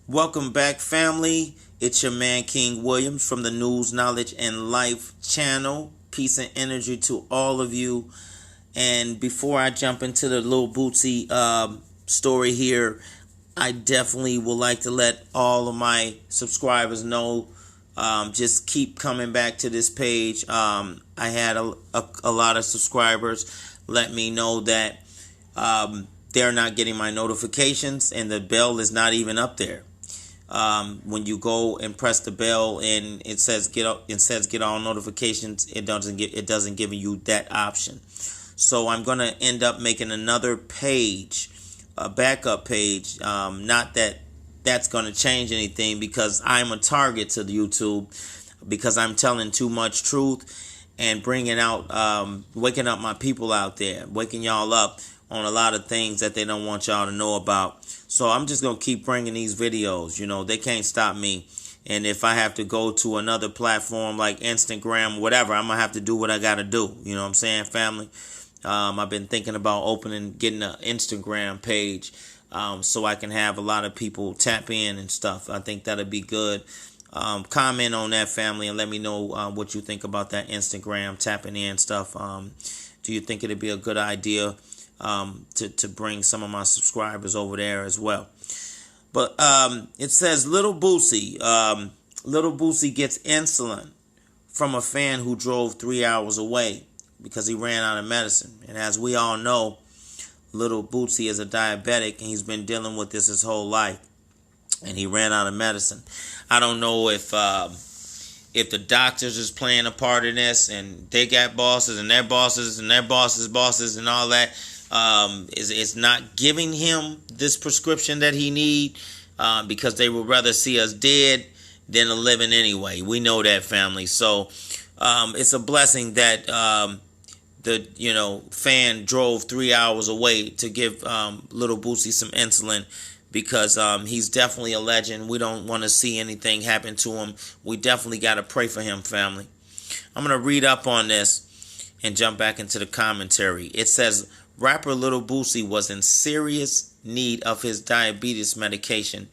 Welcome back, family. It's your man, King Williams, from the News, Knowledge, and Life channel. Peace and energy to all of you. And before I jump into the Lil Boosie story here, I definitely would like to let all of my subscribers know, just keep coming back to this page. I had a lot of subscribers let me know that they're not getting my notifications, and the bell is not even up there. When you go and press the bell and it says get all notifications, it doesn't give you that option. So I'm gonna end up making another page, a backup page. Not that that's gonna change anything, because I'm a target to the YouTube, because I'm telling too much truth and bringing out, waking up my people out there, waking y'all up on a lot of things that they don't want y'all to know about. So I'm just going to keep bringing these videos. You know, they can't stop me. And if I have to go to another platform like Instagram, whatever, I'm going to have to do what I got to do. You know what I'm saying, family? I've been thinking about getting an Instagram page, so I can have a lot of people tap in and stuff. I think that'd be good. Comment on that, family, and let me know what you think about that Instagram tapping in stuff. Do you think it'd be a good idea to bring some of my subscribers over there as well? But it says Little Boosie gets insulin from a fan who drove 3 hours away because he ran out of medicine. And as we all know, Little Boosie is a diabetic, and he's been dealing with this his whole life, and he ran out of medicine. I don't know if the doctors is playing a part in this, and they got bosses and their bosses and their bosses and all that. Is not giving him this prescription that he need, because they would rather see us dead than a living anyway. We know that, family. So it's a blessing that the fan drove 3 hours away to give Little Boosie some insulin, because he's definitely a legend. We don't want to see anything happen to him. We definitely got to pray for him, family. I'm going to read up on this and jump back into the commentary. It says, rapper Little Boosie was in serious need of his diabetes medication,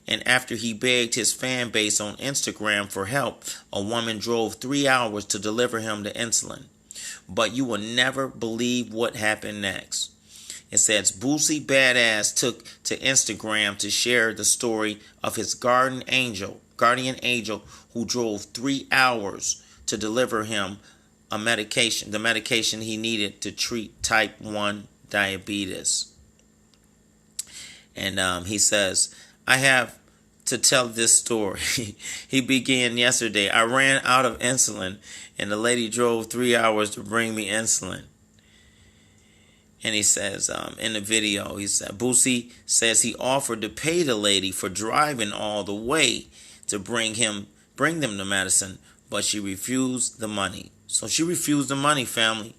and after he begged his fan base on Instagram for help, a woman drove 3 hours to deliver him the insulin. But you will never believe what happened next. It says Boosie Badass took to Instagram to share the story of his guardian angel who drove 3 hours to deliver him the medication he needed to treat type 1 diabetes. And he says, I have to tell this story. He began yesterday. I ran out of insulin, and the lady drove 3 hours to bring me insulin. And he says, in the video, he said, Boosie says he offered to pay the lady for driving all the way to bring them the medicine, but she refused the money. So she refused the money, family.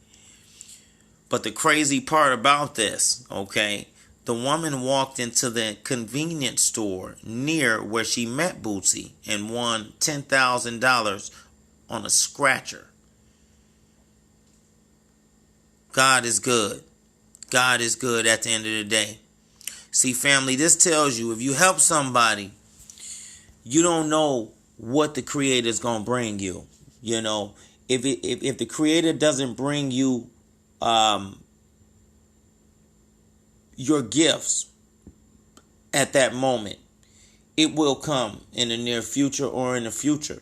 But the crazy part about this, okay, the woman walked into the convenience store near where she met Boosie and won $10,000 on a scratcher. God is good. God is good at the end of the day. See, family, this tells you, if you help somebody, you don't know what the Creator is going to bring you. You know, if the Creator doesn't bring you your gifts at that moment, it will come in the near future or in the future.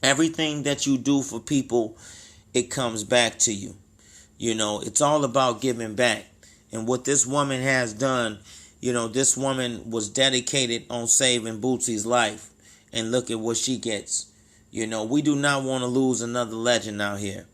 Everything that you do for people, it comes back to you. You know, it's all about giving back. And what this woman has done, you know, this woman was dedicated on saving Boosie's life. And look at what she gets. You know, we do not want to lose another legend out here.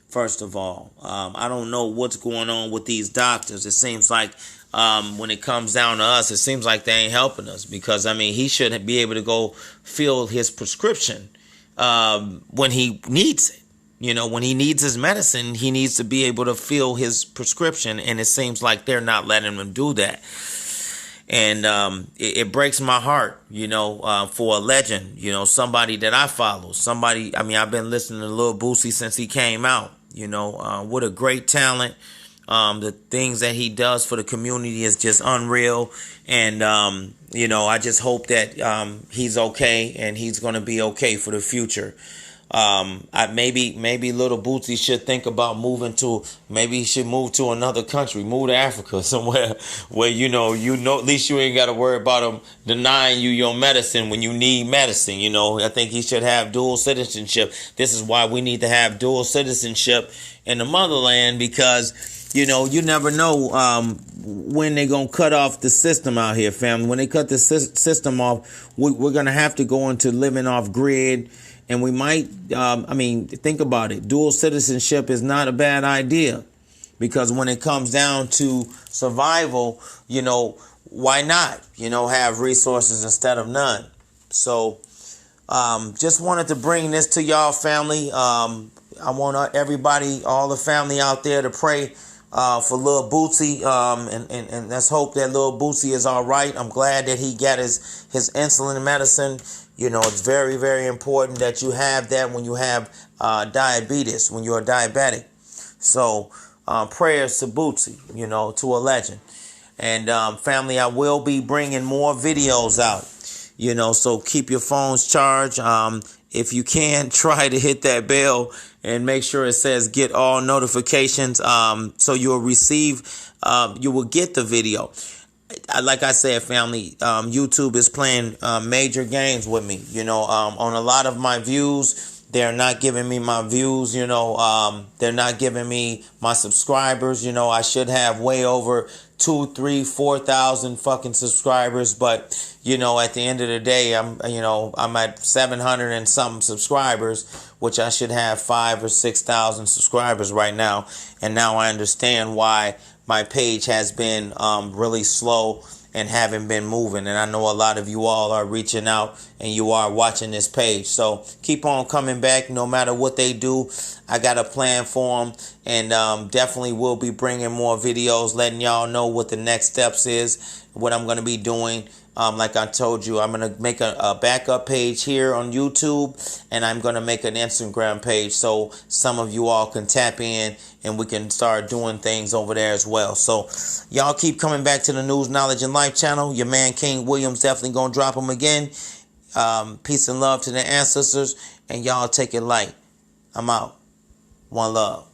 First of all, I don't know what's going on with these doctors. It seems like when it comes down to us, it seems like they ain't helping us. Because, I mean, he should be able to go fill his prescription when he needs it. You know, when he needs his medicine, he needs to be able to fill his prescription. And it seems like they're not letting him do that. And it breaks my heart, you know, for a legend, you know, somebody that I follow. I've been listening to Lil Boosie since he came out. You know, what a great talent. The things that he does for the community is just unreal. And, I just hope that he's okay and he's going to be okay for the future. Maybe little Bootsy should think about maybe he should move to another country, move to Africa somewhere where, at least you ain't got to worry about him denying you your medicine when you need medicine. I think he should have dual citizenship. This is why we need to have dual citizenship in the motherland, because you never know when they're going to cut off the system out here, family. When they cut the system off, we're going to have to go into living off grid. And we might, think about it. Dual citizenship is not a bad idea, because when it comes down to survival, why not, have resources instead of none? So just wanted to bring this to y'all, family. I want everybody, all the family out there, to pray for Lil Boosie, and let's hope that Lil Boosie is all right. I'm glad that he got his insulin medicine. It's very, very important that you have that when you have diabetes, when you're diabetic. So prayers to Bootsy, to a legend. And family, I will be bringing more videos out, so keep your phones charged. If you can, try to hit that bell and make sure it says get all notifications, so you'll you will get the video. Like I said, family, YouTube is playing major games with me. On a lot of my views, they're not giving me my views. They're not giving me my subscribers. I should have way over 2,000, 3,000, 4,000 fucking subscribers. But at the end of the day, I'm at 700 and something subscribers, which I should have 5,000 or 6,000 subscribers right now. And now I understand why my page has been really slow and haven't been moving. And I know a lot of you all are reaching out and you are watching this page. So keep on coming back no matter what they do. I got a plan for them, and definitely will be bringing more videos, letting y'all know what the next steps is, what I'm going to be doing. Like I told you, I'm going to make a backup page here on YouTube, and I'm going to make an Instagram page so some of you all can tap in and we can start doing things over there as well. So y'all keep coming back to the News, Knowledge, and Life channel. Your man King Williams definitely going to drop them again. Peace and love to the ancestors, and y'all take it light. I'm out. One love.